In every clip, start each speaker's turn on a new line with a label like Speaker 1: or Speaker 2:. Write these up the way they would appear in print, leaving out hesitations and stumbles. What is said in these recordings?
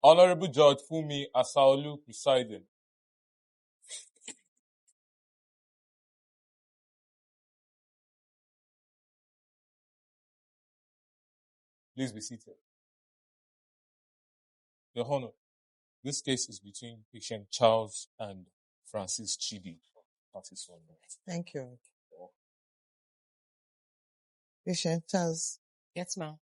Speaker 1: Honorable Judge Fumi Asaolu presiding. Please be seated. Your Honor, this case is between patient Charles and Francis Chidi. Parties one.
Speaker 2: Thank you. Patient Charles,
Speaker 3: Yes, ma'am.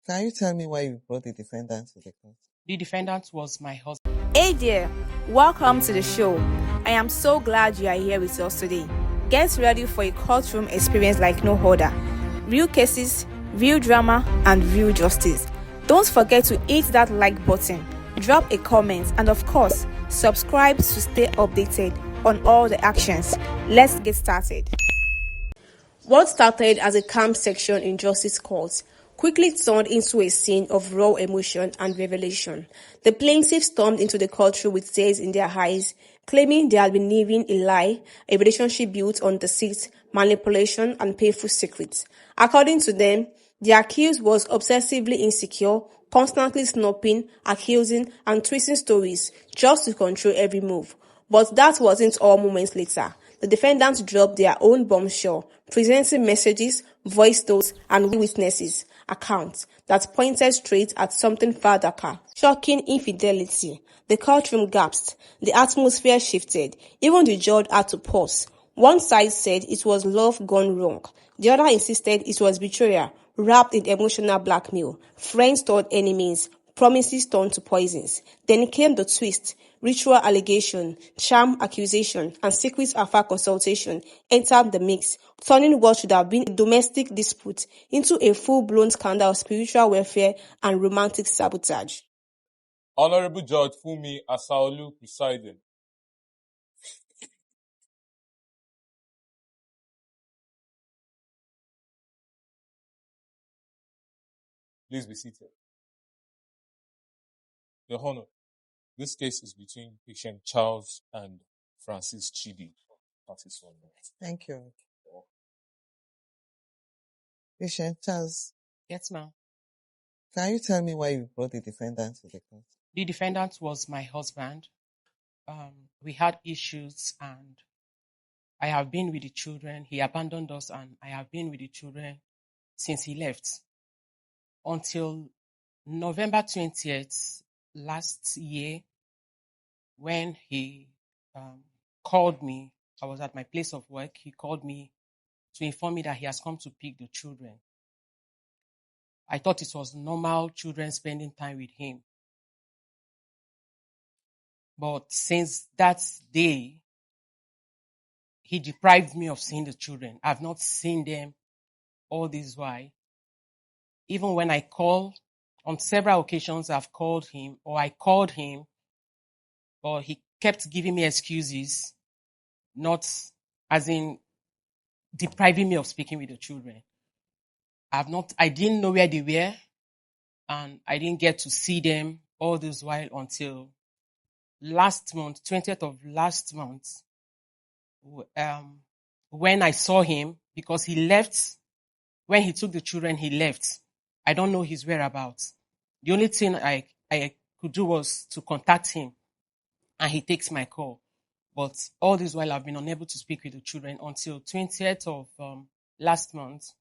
Speaker 2: can you tell me why you brought the defendant to the court?
Speaker 3: The defendant was my husband.
Speaker 4: Hey there, welcome to the show. I am so glad you are here with us today. Get ready for a courtroom experience like no other. Real cases, real drama, and real justice. Don't forget to hit that like button, drop a comment, and of course, subscribe to stay updated on all the actions. Let's get started.
Speaker 5: What started as a calm section in justice court quickly turned into a scene of raw emotion and revelation. The plaintiffs stormed into the courtroom with tears in their eyes, claiming they had been living a lie, a relationship built on deceit, manipulation, and painful secrets. According to them, the accused was obsessively insecure, constantly snooping, accusing, and twisting stories just to control every move. But that wasn't all. Moments later, the defendants dropped their own bombshell, presenting messages, voice notes, and witnesses accounts that pointed straight at something far darker. Shocking infidelity. The courtroom gasped. The atmosphere shifted. Even the judge had to pause. One side said it was love gone wrong. The other insisted it was betrayal, wrapped in emotional blackmail. Friends turned enemies, promises turned to poisons. Then came the twist. Ritual allegation, sham accusation, and secret affair consultation entered the mix, turning what should have been a domestic dispute into a full-blown scandal of spiritual warfare and romantic sabotage.
Speaker 1: Honorable Judge Fumi Asaolu presiding. Please be seated. Your Honor, this case is between patient Charles and Francis Chidi. Parties one.
Speaker 2: Thank you. Patient Charles,
Speaker 3: Yes, ma'am.
Speaker 2: can you tell me why you brought the defendant to the court?
Speaker 3: The defendant was my husband. We had issues, and I have been with the children. He abandoned us, and I have been with the children since he left. Until November 20th last year, when he called me, I was at my place of work. He called me to inform me that he has come to pick the children. I thought it was normal children spending time with him. But since that day, he deprived me of seeing the children. I've not seen them all this while. Even when I call, on several occasions I've called him, or I called him, but he kept giving me excuses, not as in depriving me of speaking with the children. I didn't know where they were, and I didn't get to see them all this while until last month, 20th of last month, when I saw him, because he left, when he took the children, he left. I don't know his whereabouts. The only thing I could do was to contact him, and he takes my call. But all this while, I've been unable to speak with the children until 20th of last month,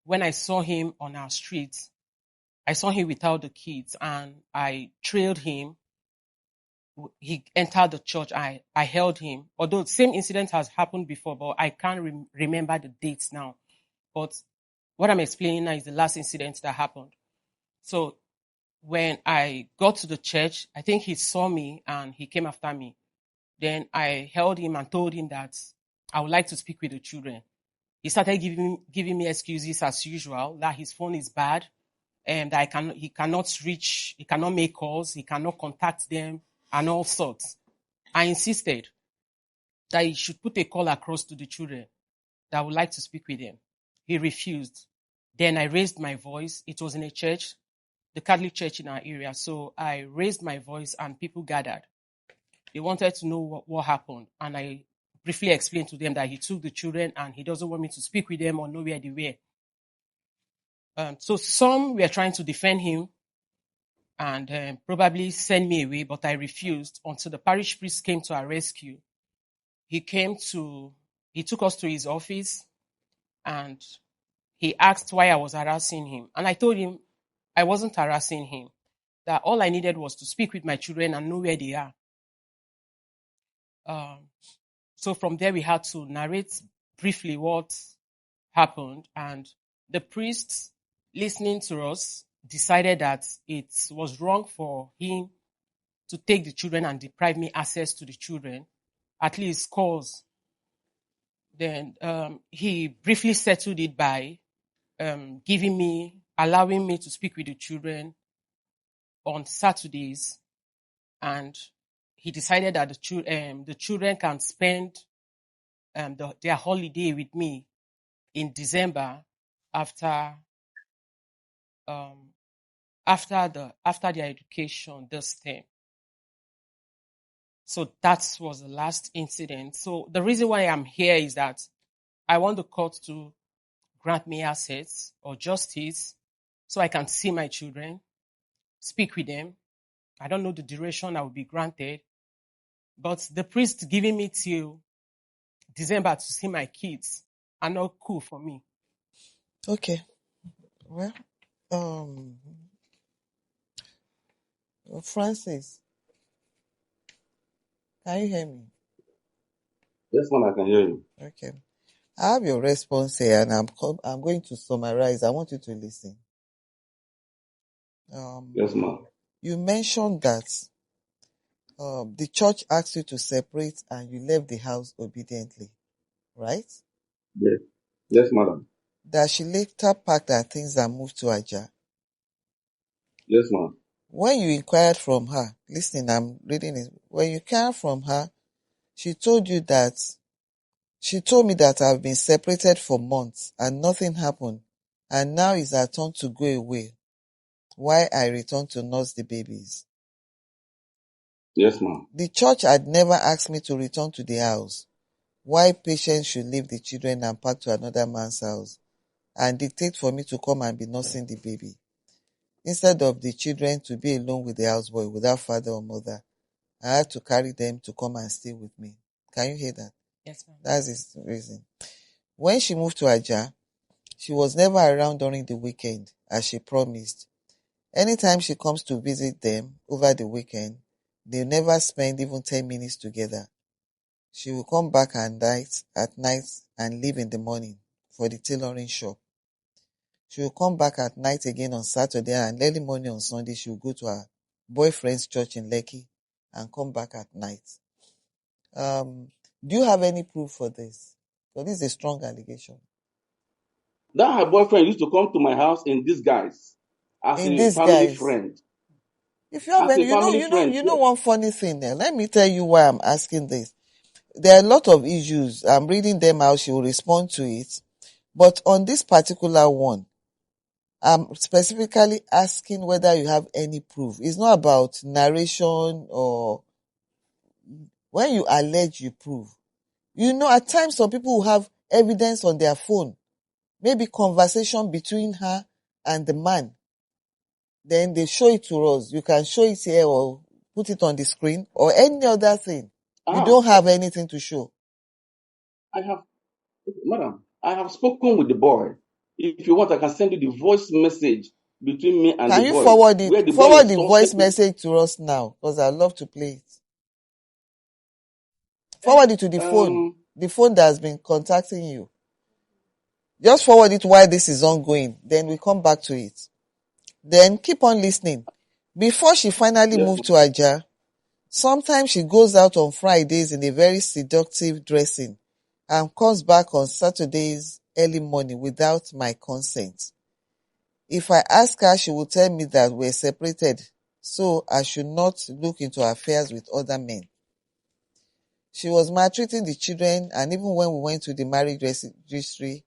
Speaker 3: when I saw him on our street. I saw him without the kids, and I trailed him. He entered the church. I held him. Although the same incident has happened before, but I can't remember the dates now. But what I'm explaining now is the last incident that happened. So when I got to the church, I think he saw me and he came after me. Then I held him and told him that I would like to speak with the children. He started giving me excuses as usual, that his phone is bad, and that he cannot make calls, he cannot contact them, and all sorts. I insisted that he should put a call across to the children, that I would like to speak with them. He refused. Then I raised my voice. It was in a church, the Catholic church in our area. So I raised my voice and people gathered. They wanted to know what happened. And I briefly explained to them that he took the children and he doesn't want me to speak with them or know where they were. So some were trying to defend him. and probably send me away, but I refused until the parish priest came to our rescue. He took us to his office and he asked why I was harassing him. And I told him I wasn't harassing him, that all I needed was to speak with my children and know where they are. So from there, we had to narrate briefly what happened. And the priest, listening to us, decided that it was wrong for him to take the children and deprive me access to the children, at least calls. Then he briefly settled it by allowing me to speak with the children on Saturdays, and he decided that the children can spend their holiday with me in December after their education this term. So that was the last incident. So the reason why I'm here is that I want the court to grant me access or justice so I can see my children, speak with them. I don't know the duration I will be granted, but the priest giving me till December to see my kids are not cool for me.
Speaker 2: Okay. Well, Francis, can you hear me?
Speaker 6: Yes, ma'am, I can hear you.
Speaker 2: Okay. I have your response here, and I'm going to summarize. I want you to listen.
Speaker 6: Yes, ma'am.
Speaker 2: You mentioned that the church asked you to separate, and you left the house obediently, right?
Speaker 6: Yes. Yes, madam.
Speaker 2: That she later packed her things and moved to Aja.
Speaker 6: Yes, ma'am.
Speaker 2: When you inquired from her, listen, I'm reading it. When you inquired from her, she told me that I've been separated for months and nothing happened, and now it's her turn to go away while I return to nurse the babies.
Speaker 6: Yes, ma'am.
Speaker 2: The church had never asked me to return to the house. Why patients should leave the children and pack to another man's house and dictate for me to come and be nursing the baby, instead of the children to be alone with the houseboy without father or mother. I had to carry them to come and stay with me. Can you hear that?
Speaker 3: Yes, ma'am.
Speaker 2: That's his reason. When she moved to Aja, she was never around during the weekend, as she promised. Anytime she comes to visit them over the weekend, they never spend even 10 minutes together. She will come back at night and leave in the morning for the tailoring shop. She will come back at night again on Saturday, and early morning on Sunday she will go to her boyfriend's church in Lekki and come back at night. Do you have any proof for this? So this is a strong allegation.
Speaker 6: That her boyfriend used to come to my house in disguise as
Speaker 2: In
Speaker 6: a
Speaker 2: this
Speaker 6: family
Speaker 2: guise,
Speaker 6: friend.
Speaker 2: if you have
Speaker 6: As a
Speaker 2: any,
Speaker 6: family friend.
Speaker 2: you know one funny thing there. Let me tell you why I'm asking this. There are a lot of issues. I'm reading them out. She will respond to it. But on this particular one, I'm specifically asking whether you have any proof. It's not about narration or when you allege, you prove. You know, at times some people will have evidence on their phone, maybe conversation between her and the man. Then they show it to us. You can show it here or put it on the screen or any other thing. You don't have anything to show.
Speaker 6: Madam, I have spoken with the boy. If you want, I can send you the voice message between me and
Speaker 2: Can
Speaker 6: the
Speaker 2: you
Speaker 6: boy.
Speaker 2: forward
Speaker 6: where
Speaker 2: it?
Speaker 6: the boy
Speaker 2: Forward
Speaker 6: is
Speaker 2: the
Speaker 6: so
Speaker 2: voice
Speaker 6: simple.
Speaker 2: message to us now, because I love to play it. Forward it to the phone that has been contacting you. Just forward it while this is ongoing. Then we come back to it. Then keep on listening. Before she finally moved to Aja, sometimes she goes out on Fridays in a very seductive dressing and comes back on Saturdays early morning without my consent. If I ask her, she will tell me that we're separated, so I should not look into affairs with other men. She was maltreating the children, and even when we went to the marriage registry,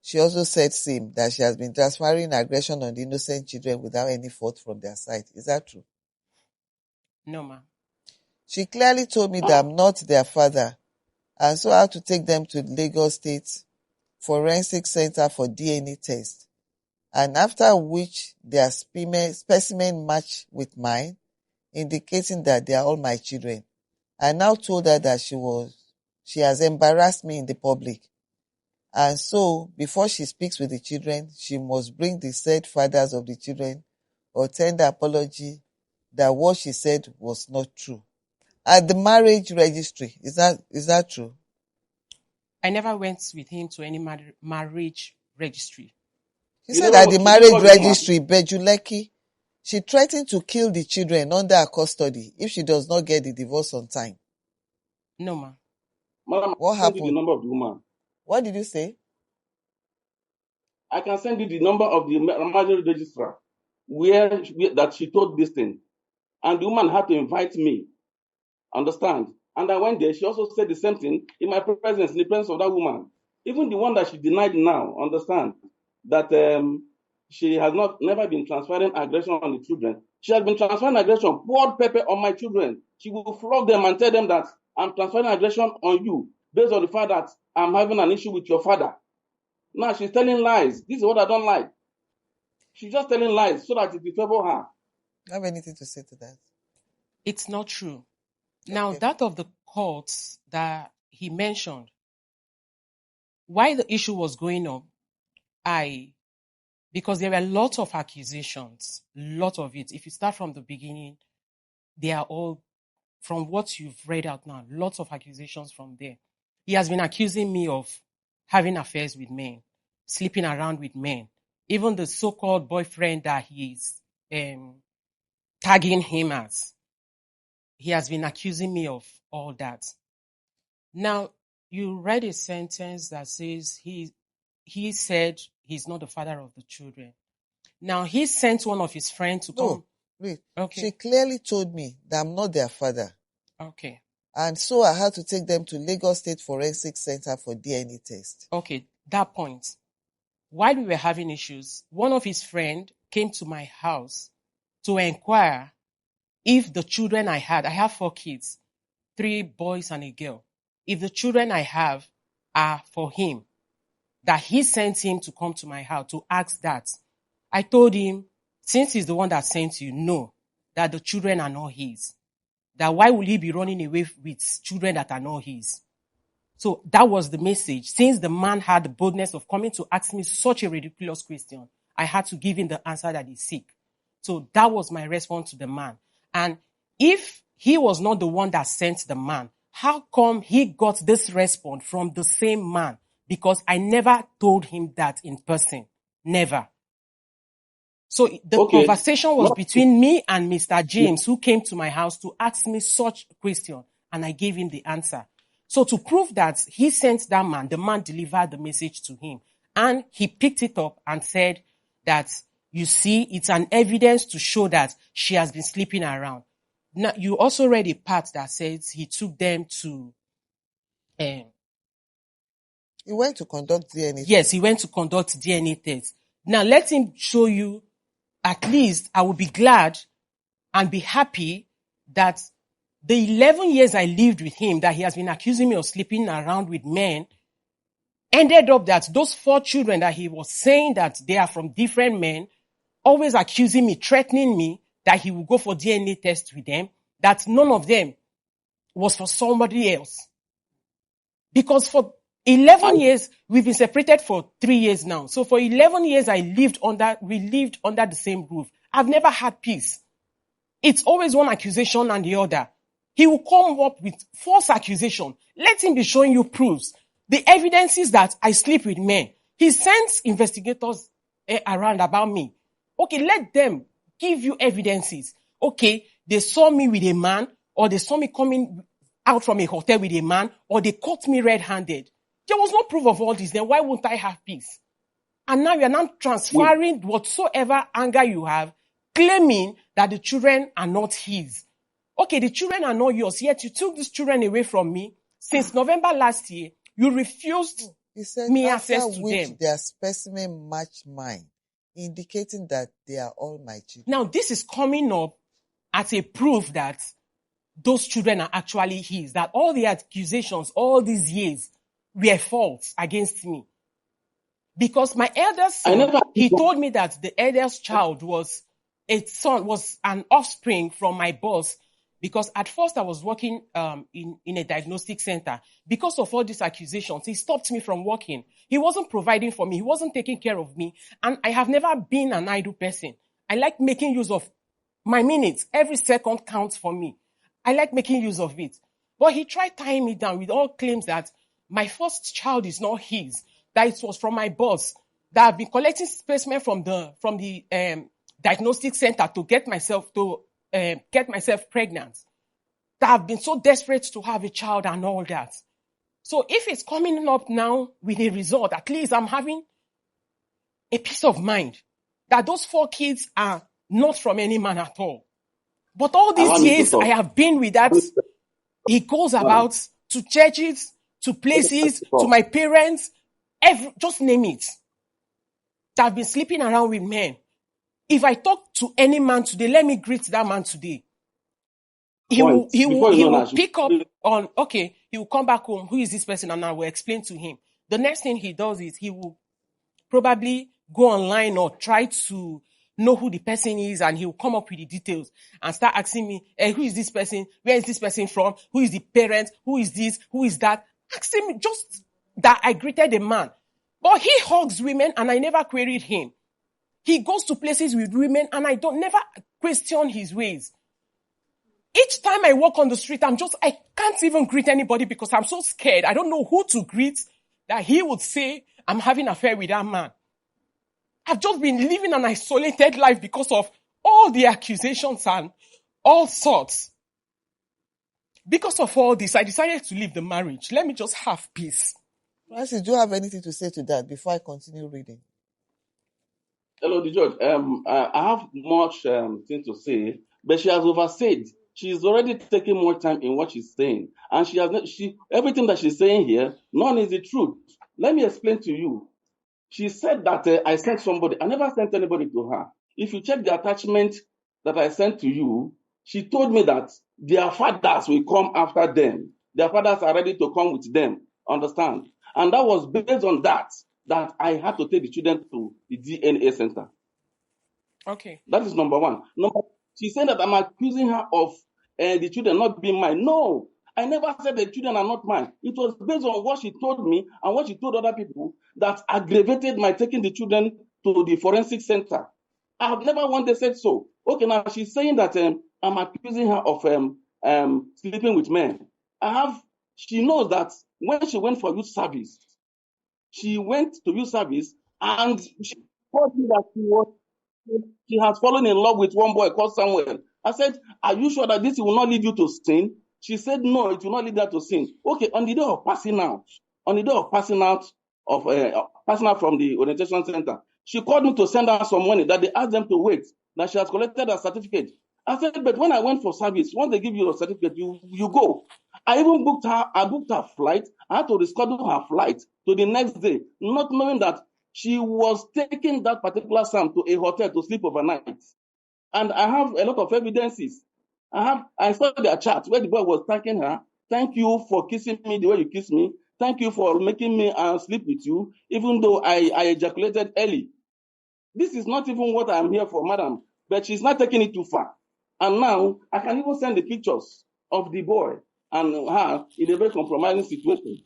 Speaker 2: she also said same, that she has been transferring aggression on the innocent children without any fault from their side. Is that true?
Speaker 3: No, ma'am.
Speaker 2: She clearly told me that I'm not their father, and so I had to take them to Lagos State Forensic Center for DNA test. and after which their specimen matched with mine, indicating that they are all my children. I now told her that she has embarrassed me in the public. And so, before she speaks with the children, she must bring the said fathers of the children or tender apology that what she said was not true. At the marriage registry, is that true?
Speaker 3: I never went with him to any marriage registry.
Speaker 2: She
Speaker 6: You
Speaker 2: said
Speaker 6: never
Speaker 2: at the
Speaker 6: you
Speaker 2: marriage
Speaker 6: never with
Speaker 2: registry, Bejuleki, she threatened to kill the children under her custody if she does not get the divorce on time.
Speaker 3: No, ma.
Speaker 6: Madam,
Speaker 2: What
Speaker 6: I can send you the
Speaker 2: happened?
Speaker 6: number of the woman.
Speaker 2: What did you say?
Speaker 6: I can send you the number of the marriage registrar that she told this thing. And the woman had to invite me. Understand? And I went there. She also said the same thing in my presence, in the presence of that woman. Even the one that she denied now, understand that she has never been transferring aggression on the children. She has been transferring aggression, poured pepper on my children. She will flog them and tell them that I'm transferring aggression on you based on the fact that I'm having an issue with your father. Now she's telling lies. This is what I don't like. She's just telling lies so that it will favor her.
Speaker 2: Do you have anything to say to that?
Speaker 3: It's not true. Now,
Speaker 2: Okay.
Speaker 3: that of the courts that he mentioned, why the issue was going on, because there were a lot of accusations, lot of it. If you start from the beginning, they are all, from what you've read out now, lots of accusations from there. He has been accusing me of having affairs with men, sleeping around with men. Even the so-called boyfriend that he's tagging him as, he has been accusing me of all that. Now, you read a sentence that says he said he's not the father of the children. Now, he sent one of his friends to come.
Speaker 2: No, wait.
Speaker 3: Okay.
Speaker 2: She clearly told me that I'm not their father.
Speaker 3: Okay.
Speaker 2: And so I had to take them to Lagos State Forensic Center for DNA test.
Speaker 3: Okay, that point. While we were having issues, one of his friends came to my house to inquire if the children I have 4 kids, 3 boys and a girl. If the children I have are for him, that he sent him to come to my house to ask that. I told him, since he's the one that sent you, no, that the children are not his. That why will he be running away with children that are not his? So that was the message. Since the man had the boldness of coming to ask me such a ridiculous question, I had to give him the answer that he seek. So that was my response to the man. And if he was not the one that sent the man, how come he got this response from the same man? Because I never told him that in person. Never. So the conversation was between me and Mr. James, who came to my house to ask me such a question, and I gave him the answer. So to prove that he sent that man, the man delivered the message to him, and he picked it up and said that, you see, it's an evidence to show that she has been sleeping around. Now, you also read a part that says he took them to...
Speaker 2: He went to conduct DNA
Speaker 3: Yes,
Speaker 2: test.
Speaker 3: he went to conduct DNA test. Now, let him show you. At least I will be glad and be happy that the 11 years I lived with him, that he has been accusing me of sleeping around with men, ended up that those 4 children that he was saying that they are from different men, always accusing me, threatening me that he will go for DNA test with them, that none of them was for somebody else. Because for 11 years, we've been separated for 3 years now. So for 11 years, we lived under the same roof. I've never had peace. It's always one accusation and the other. He will come up with false accusation. Let him be showing you proofs. The evidences that I sleep with men. He sends investigators around about me. Okay, let them give you evidences. Okay, they saw me with a man, or they saw me coming out from a hotel with a man, or they caught me red-handed. There was no proof of all this. Then why won't I have peace? And now you're now transferring whatsoever anger you have, claiming that the children are not his. Okay, the children are not yours, yet you took these children away from me. Since November last year, you refused me access to them.
Speaker 2: Their specimen matched mine, indicating that they are all my children.
Speaker 3: Now, this is coming up as a proof that those children are actually his, that all the accusations all these years were false against me. Because my eldest
Speaker 6: I
Speaker 3: son,
Speaker 6: never.
Speaker 3: he told me that the eldest child was an offspring from my boss. Because at first I was working in a diagnostic center. Because of all these accusations, he stopped me from working. He wasn't providing for me. He wasn't taking care of me. And I have never been an idle person. I like making use of my minutes. Every second counts for me. I like making use of it. But he tried tying me down with all claims that my first child is not his, that it was from my boss, that I've been collecting specimen from the diagnostic center to get myself pregnant. That I've been so desperate to have a child and all that. So if it's coming up now with a result, at least I'm having a peace of mind that those 4 kids are not from any man at all. But all these years I have been with that. He goes about to churches, to places, to my parents, just name it. That I've been sleeping around with men. If I talk to any man today, let me greet that man today. He will pick up on, okay, he will come back home. Who is this person? And I will explain to him. The next thing he does is he will probably go online or try to know who the person is, and he'll come up with the details and start asking me, who is this person? Where is this person from? Who is the parent? Who is this? Who is that? Asking me just that I greeted a man. But he hugs women and I never queried him. He goes to places with women and I never question his ways. Each time I walk on the street, I can't even greet anybody because I'm so scared. I don't know who to greet that he would say I'm having an affair with that man. I've just been living an isolated life because of all the accusations and all sorts. Because of all this, I decided to leave the marriage. Let me just have peace.
Speaker 2: Francis, do you have anything to say to that before I continue reading?
Speaker 6: Hello, the judge. I have much thing to say, but she has oversaid. She's already taking more time in what she's saying, and everything that she's saying here, none is the truth. Let me explain to you. She said that I sent somebody. I never sent anybody to her. If you check the attachment that I sent to you, she told me that their fathers will come after them. Their fathers are ready to come with them. Understand? And that was based on that I had to take the children to the DNA center.
Speaker 3: Okay.
Speaker 6: That is number one. She said that I'm accusing her of the children not being mine. No, I never said the children are not mine. It was based on what she told me and what she told other people that aggravated my taking the children to the forensic center. I have never once said so. Okay, now she's saying that I'm accusing her of sleeping with men. She knows that when she went for youth service, she went to youth service and she told me that she has fallen in love with one boy called Samuel. I said, are you sure that this will not lead you to sin? She said, no, it will not lead her to sin. Okay, on the day of passing out from the orientation center, she called me to send her some money that they asked them to wait, that she has collected a certificate. I said, but when I went for service, once they give you a certificate, you go. I booked her flight. I had to reschedule her flight to the next day, not knowing that she was taking that particular Sam to a hotel to sleep overnight. And I have a lot of evidences. I saw their chat where the boy was thanking her. Thank you for kissing me the way you kissed me. Thank you for making me sleep with you, even though I ejaculated early. This is not even what I'm here for, madam. But she's not taking it too far. And now I can even send the pictures of the boy and her in a very compromising situation.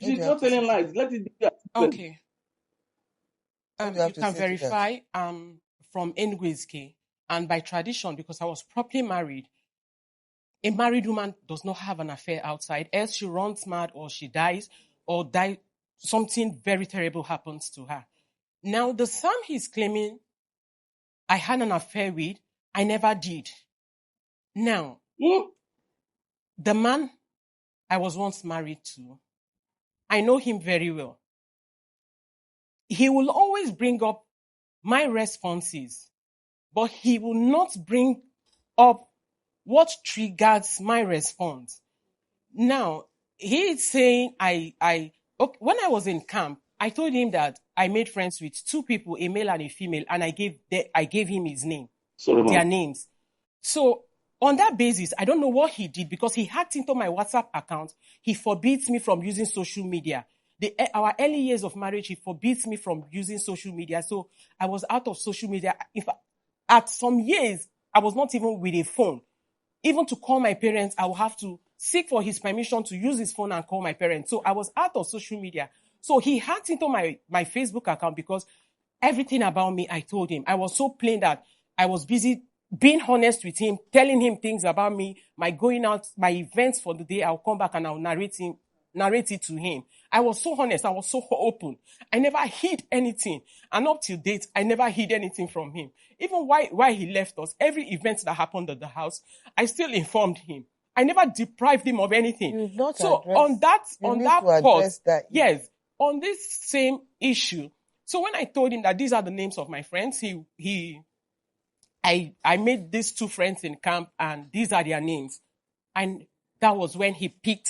Speaker 6: She's not telling lies. Let it be.
Speaker 3: Okay. You can verify from Enugu, and by tradition, because I was properly married, a married woman does not have an affair outside, else she runs mad or she dies, or something very terrible happens to her. Now, the Sam he's claiming I had an affair with, I never did. Now, the man I was once married to, I know him very well. He will always bring up my responses, but he will not bring up what triggers my response. Now, he is saying when I was in camp, I told him that I made friends with 2 people, a male and a female, and I gave him his name, their names. So on that basis, I don't know what he did because he hacked into my WhatsApp account. He forbids me from using social media. Our early years of marriage, he forbids me from using social media. So I was out of social media. At some years, I was not even with a phone. Even to call my parents, I will have to seek for his permission to use his phone and call my parents. So I was out of social media. So he hacked into my Facebook account because everything about me, I told him. I was so plain that I was busy being honest with him, telling him things about me, my going out, my events for the day. I'll come back and I'll narrate it to him. I was so honest. I was so open. I never hid anything. And up to date, I never hid anything from him. Even why he left us, every event that happened at the house, I still informed him. I never deprived him of anything.
Speaker 2: You've not
Speaker 3: So
Speaker 2: addressed.
Speaker 3: on that part,
Speaker 2: that.
Speaker 3: yes, on this same issue. So when I told him that these are the names of my friends, I made these two friends in camp and these are their names. And that was when he picked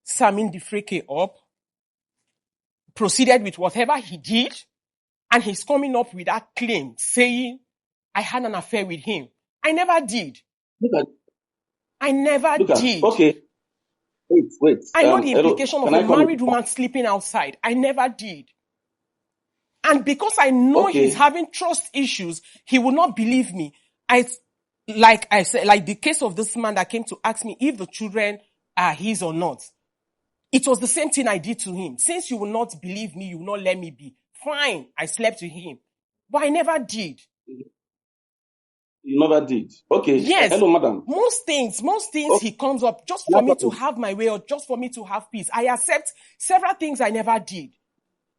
Speaker 3: Samin Difreke up, proceeded with whatever he did, and he's coming up with that claim saying, I had an affair with him. I never did. I never did.
Speaker 6: Okay. Wait.
Speaker 3: I know the implication of a married woman sleeping outside. I never did. And because I know he's having trust issues, he will not believe me. Like I said, like the case of this man that came to ask me if the children are his or not. It was the same thing I did to him. Since you will not believe me, you will not let me be. Fine, I slept with him. But I never did.
Speaker 6: You never did. Okay.
Speaker 3: Yes.
Speaker 6: Hello, madam.
Speaker 3: Most things he comes up just for me to have my way or just for me to have peace. I accept several things I never did.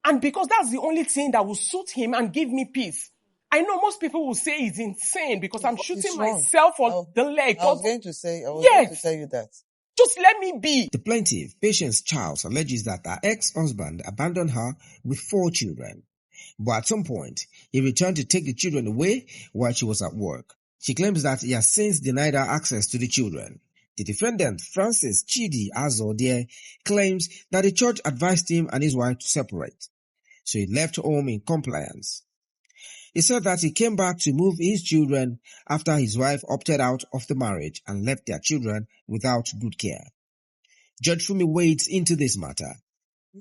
Speaker 3: And because that's the only thing that will suit him and give me peace. I know most people will say he's insane because I'm shooting myself on the leg.
Speaker 2: I was going to tell you that.
Speaker 3: Just let me be.
Speaker 7: The plaintiff, Patience Charles, alleges that her ex-husband abandoned her with 4 children. But at some point, he returned to take the children away while she was at work. She claims that he has since denied her access to the children. The defendant, Francis Chidi Azodie, claims that the church advised him and his wife to separate. So he left home in compliance. He said that he came back to move his children after his wife opted out of the marriage and left their children without good care. Judge Fumi wades into this matter.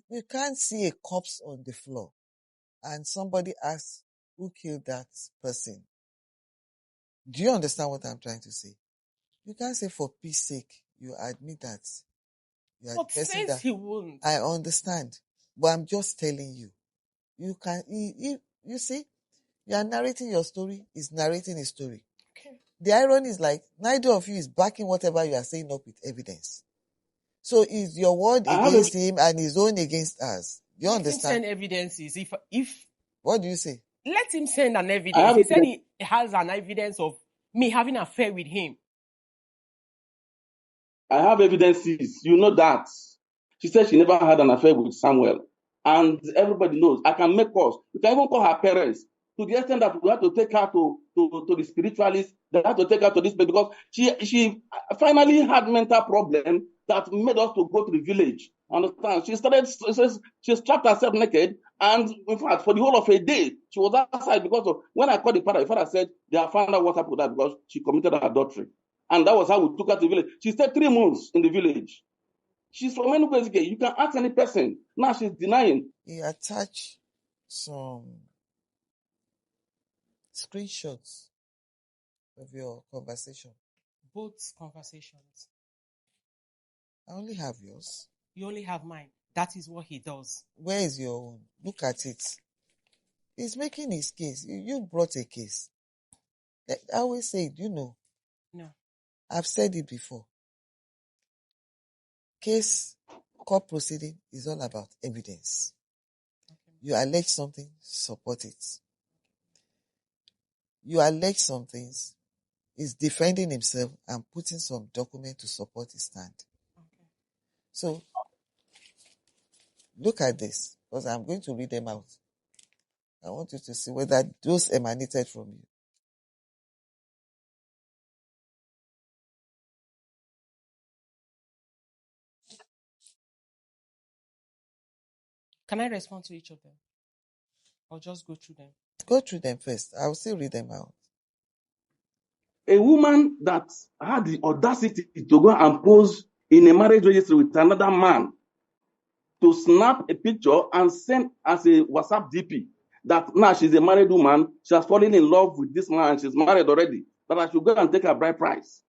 Speaker 2: You can't see a corpse on the floor and somebody asks who killed that person. Do you understand what I'm trying to say? You can't say for peace sake, you admit that. You are
Speaker 3: but says that he won't.
Speaker 2: I understand, but I'm just telling you. You can, you see, you are narrating your story, he's narrating his story.
Speaker 3: Okay.
Speaker 2: The irony is like, neither of you is backing whatever you are saying up with evidence. So is your word against him and his own against us. Do you understand?
Speaker 3: Let him send evidences. If
Speaker 2: what do you say?
Speaker 3: Let him send an evidence. He said he has an evidence of me having an affair with him.
Speaker 6: I have evidences. You know that. She said she never had an affair with Samuel. And everybody knows. I can make calls. You can even call her parents to the extent that we have to take her to the spiritualist. They have to take her to this place because she finally had mental problem that made us to go to the village. Understand? She strapped herself naked, and in fact, for the whole of a day, she was outside because of when I called the father said they have found out what happened with her because she committed adultery. And that was how we took her to the village. She stayed 3 months in the village. She's from Enugu. You can ask any person. Now she's denying.
Speaker 2: He attached some screenshots of your conversation.
Speaker 3: Both conversations.
Speaker 2: I only have yours.
Speaker 3: You only have mine. That is what he does.
Speaker 2: Where is your own? Look at it. He's making his case. You brought a case. I always say,
Speaker 3: No.
Speaker 2: I've said it before. Case, court proceeding is all about evidence. Okay. You allege something, support it. You allege some things, he's defending himself and putting some document to support his stand. Okay. So, look at this, because I'm going to read them out. I want you to see whether those emanated from you.
Speaker 3: Can I respond to each of them? Or just go through them?
Speaker 2: Go through them first. I will still read them out.
Speaker 6: A woman that had the audacity to go and pose in a marriage registry with another man to snap a picture and send as a WhatsApp DP that now she's a married woman, she has fallen in love with this man and she's married already, that I should go and take her bride price.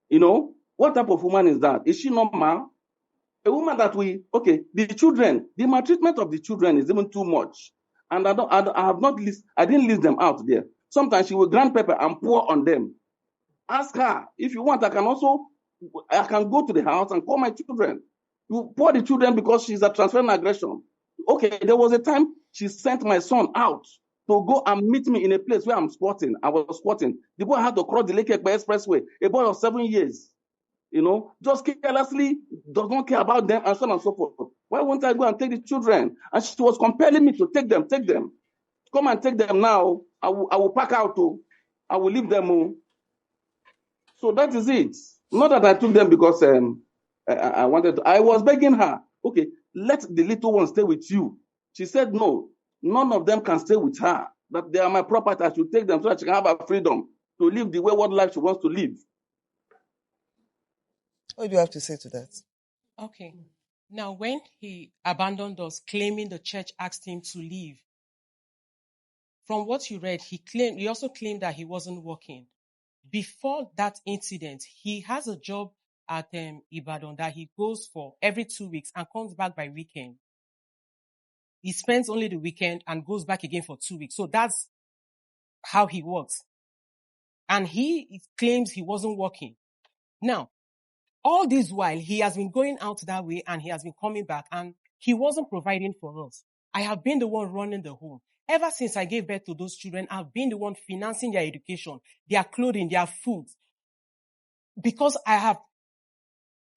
Speaker 6: What type of woman is that? Is she normal? A woman that the children, the maltreatment of the children is even too much. And I didn't list them out there. Sometimes she will grind pepper and pour on them. Ask her, if you want, I can go to the house and call my children. You pour the children because she's a transferring aggression. Okay, there was a time she sent my son out to go and meet me in a place where I'm squatting. I was squatting. The boy had to cross the Lake Ekpe Expressway. A boy of 7 years, just carelessly does not care about them and so on and so forth. Why won't I go and take the children? And she was compelling me to take them. Come and take them now. I will pack out. I will leave them. So that is it. Not that I took them because I wanted to. I was begging her, okay, let the little one stay with you. She said, no, none of them can stay with her. That they are my property. I should take them so that she can have her freedom to live the wayward life she wants to live.
Speaker 2: What do you have to say to that?
Speaker 3: Okay. Now, when he abandoned us, claiming the church asked him to leave, from what you read, he also claimed that he wasn't working. Before that incident, he has a job at Ibadan that he goes for every 2 weeks and comes back by weekend. He spends only the weekend and goes back again for 2 weeks. So that's how he works. And he claims he wasn't working. Now, all this while, he has been going out that way and he has been coming back and he wasn't providing for us. I have been the one running the home. Ever since I gave birth to those children, I've been the one financing their education, their clothing, their food. Because I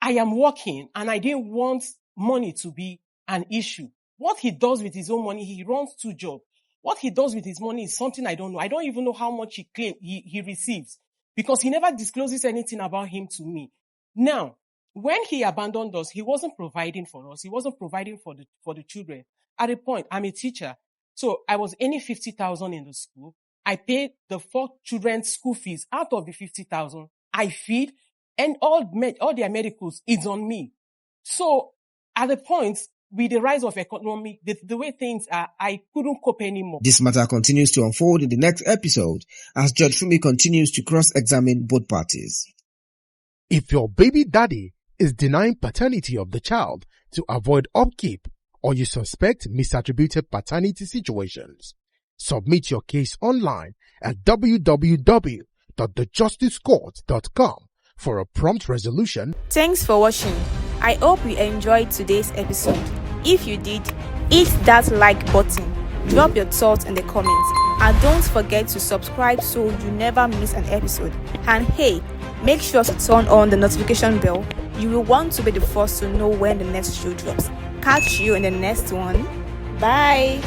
Speaker 3: am working and I didn't want money to be an issue. What he does with his own money, he runs 2 jobs. What he does with his money is something I don't know. I don't even know how much he receives because he never discloses anything about him to me. Now, when he abandoned us, he wasn't providing for us. He wasn't providing for the children. At a point, I'm a teacher. So I was earning 50,000 in the school. I paid the 4 children's school fees out of the 50,000. I feed and all their medicals is on me. So at the point, with the rise of economy, the way things are, I couldn't cope anymore.
Speaker 7: This matter continues to unfold in the next episode as Judge Fumi continues to cross-examine both parties.
Speaker 8: If your baby daddy is denying paternity of the child to avoid upkeep, or you suspect misattributed paternity situations, submit your case online at www.thejusticecourt.com for a prompt resolution.
Speaker 4: Thanks for watching. I hope you enjoyed today's episode. If you did, hit that like button, drop your thoughts in the comments, and don't forget to subscribe so you never miss an episode. And hey, make sure to turn on the notification bell. You will want to be the first to know when the next show drops. Catch you in the next one. Bye.